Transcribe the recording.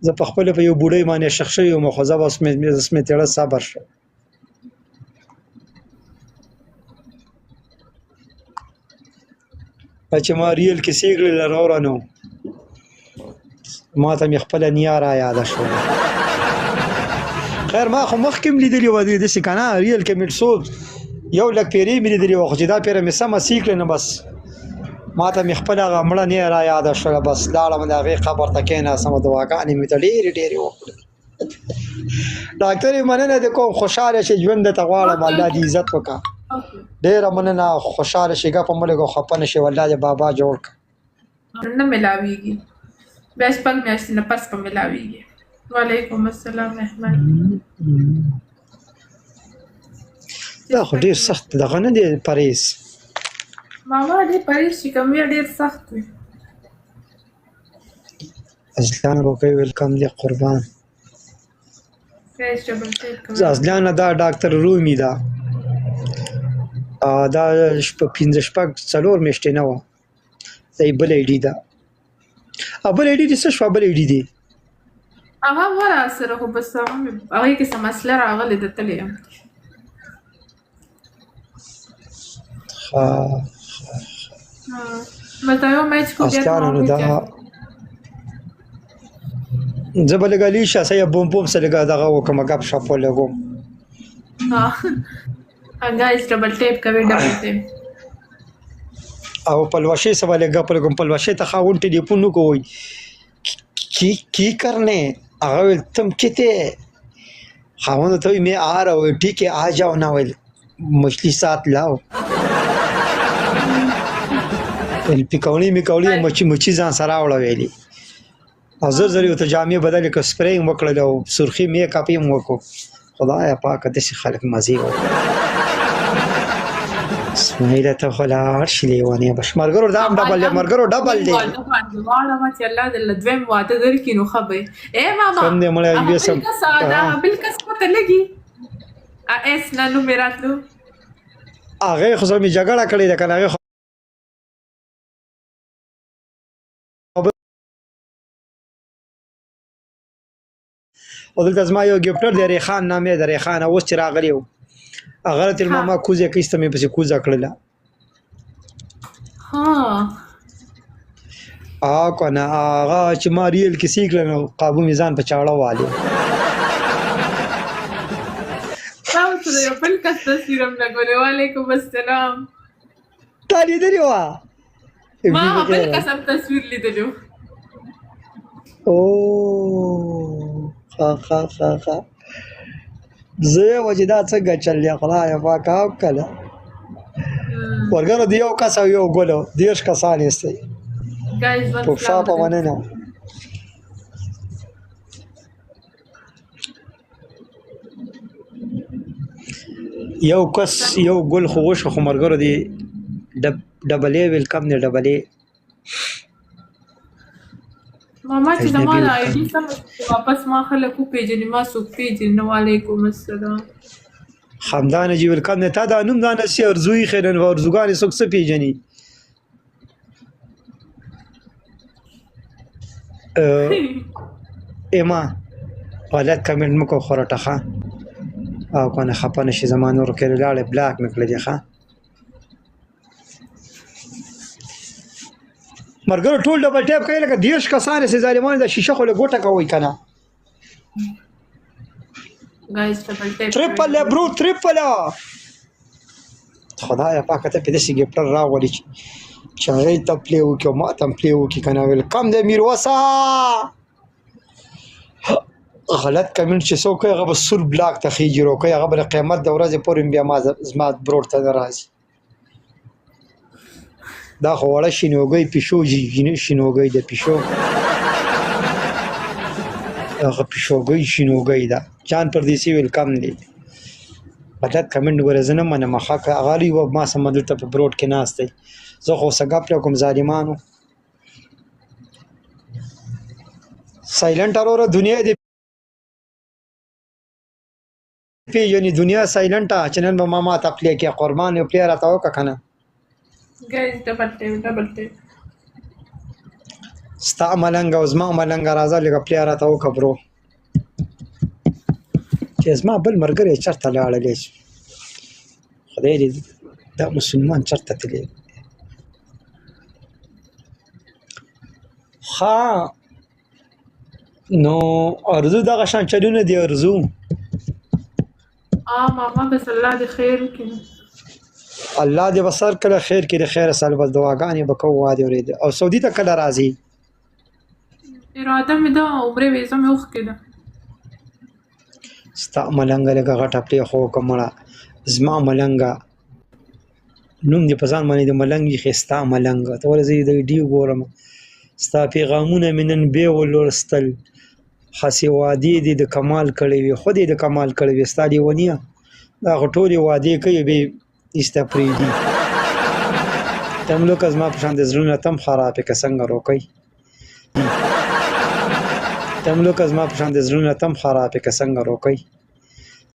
زه په خپل په یو بوډۍ باندې شخ شوی یم خو زه به اوس مې تېړه صبر شو چې ما ریل کیسې کړلې رانو ما ته مې خپله نیا را یاده شوه خیر ما خو مخکې هم لیدلي وه داسې که نه ریل کې مې څو یو لک پیرې مې لیدلي وه خو چې دا پیره مې سمه سې کړې نه بس ما ته مې خپله هغه مړه نیا را یاده شوله بس لاړم د هغې قبر ته کېناستم دعاګانې مې ته ډېرې ډېرې وکړې ډاکټر یې مننه دې کوم خوشحاله شي ژوند درته غواړم الله دې عزت وکړه ډېره مننه خوشحاله شي ګپه مه لګوه خفه نه شي والله دې بابا جوړ کړه نه ملاویږي بیا شپږ میاشتې نه پس به ملاویږي وعلیکم السلام احمد دا خو ډېر سخت دغه نه دی پرهیز ماما دې پرهیز چې کوم وي ډېر سخت وي ازلان روکۍ ویلکم دی قربان ازلانه دا ډاکټر رومي ده دا پنځه شپږ څلور میاشتې نه وه دا یې بل ایډي ده بل ایډي دې څه شوه بل ایډي دی هغه وه راسره خو بس هغې کې څه مسله راغلې ده تللی یم بلته یو میچ کو بیا زه به لږه لیشه څه یا بوم بوم څه لږه دغه وکړم ګپ شپ ولګوم guys double tape کوي double tape او پلوشے سے والے گپ لگم پلوشے ته خاون ټلیفون کوي کی کرنے اغه تم کته خاون ته می آ رہا ہوں ٹھیک ہے آ جاؤ نا ول مچھلی ساتھ لاؤ ال پکونی می کولی مچھی ځان سره وړه ویلی حضور زری ته جامع بدل ک سپرینګ وکړل او سرخی میک اپ یې وکړو خدای پاک دې خلک مزي و اسماعیل ته خلاص لیوانه بشمرګرو دام ډبل مرګرو ډبل دی واړه ما چې الله دې دویم واده درکې نو خبره اے ماما کم دې مړ بیا سم ساده بالکل پته لګي اس نانو میراتلو هغه خو زمي جګړه کړې ده کنه هغه او دلته زما یو ګفټر دی ریحان نامې دی ریحان اوس چې راغلی و هغه تل ماما کوزه کیسته مې پسې کوزه کړله کنه هغه چې ما ریل کې سیکل نو قابو میزان په چاړه والي تاسو یو بل کس تصویرم لګولې وعلیکم السلام تا لیدلی وه ما بل کس هم تصویر لیدلو ښه زه وجه دا څنګه چلې خدای پاک او کله ورګره دی یو کس او یو ګولو دیش کسان یسته guys په شاپه باندې نه یو کس یو ګل خو وش خو مرګره دی ډبل ای ویلکم دی ډبل ای ماما چې زموږ آی ډي سم واپس ما خلکو پیژنې ما څوک پیژنې وعلیکم السلام خاندان جی ویلکم نه تا دا نوم دا نسی ارزوی خیرن و ارزوګان څوک څه پیژنې ایما غلط کمنټ مکو خورټه ښه او کنه خپه نشي زمانو ورکړل لاړې بلاک مکړه دی ښه مرګرو ټول ډبل ټیپ کوي لکه دیش کسانه سي ظالمانه د شیشه خو له ګوټه کوي کنه guys double tape ټریپل برو ټریپل خدای پاک ته په دې ګپټر راولي چې هغه ته پلیو کې ما ته پلیو کې کنه ویلکم د میروسا غلط کمنټ چې څوک هغه بسور بلاک ته خيجي روکي هغه بل قیامت د ورځې پورې بیا ما زما بروټ ته راځي دا خو وړه شینوګي پښو شینوګي د پښو هغه پښوګي شینوګي دا جان پردیسی ویلکم دی غلط کمنټ ورزنه منه مخه غالي و ما سمدل ته په بروټ کې ناشته زه خو سګاپ کوم ظالمانو سایلنت اورو دنیا دی پیجنې دنیا سایلنت چنن به ما تپلی کې قربان یو پلی راته وک کنه guys double tape ستا ملنګ او زما ملنګ راځه لږه پلی راته وکړه برو چې زما بل ملګری چېرته لاړلی خدای دې دا مسلمان چېرته تللی ښه نو ارزو دغه شان چلونه دي ارزو ماما بس الله دې خیر وکړي الله دې بسر کله خیر کړي خیر سال بس دعاګانې به کوو وادي اورېده او سعودي ته کله راځي اراده مې ده عمرې ویزه مې اوښکې ده ستا ملنګه لږه غټه پرې خو وکړه مړه زما ملنګه نوم دې په ځان باندې د ملنګ ایښې ستا ملنګه ته ولې زه د ویډیو ګورم ستا پیغامونه مې نن بیا ولوستل خاصې وعدې دې د کمال کړې وي خو دې د کمال کړې وي ستا لیونیه دا خو ټولې وعدې کوي بې ایسته پرېږدي ته هم لکه زما په شان د زړونه ته هم خرابې که څنګه روکئ ته هم لکه زما په شان د زړونه ته هم خرابې که څنګه روکئ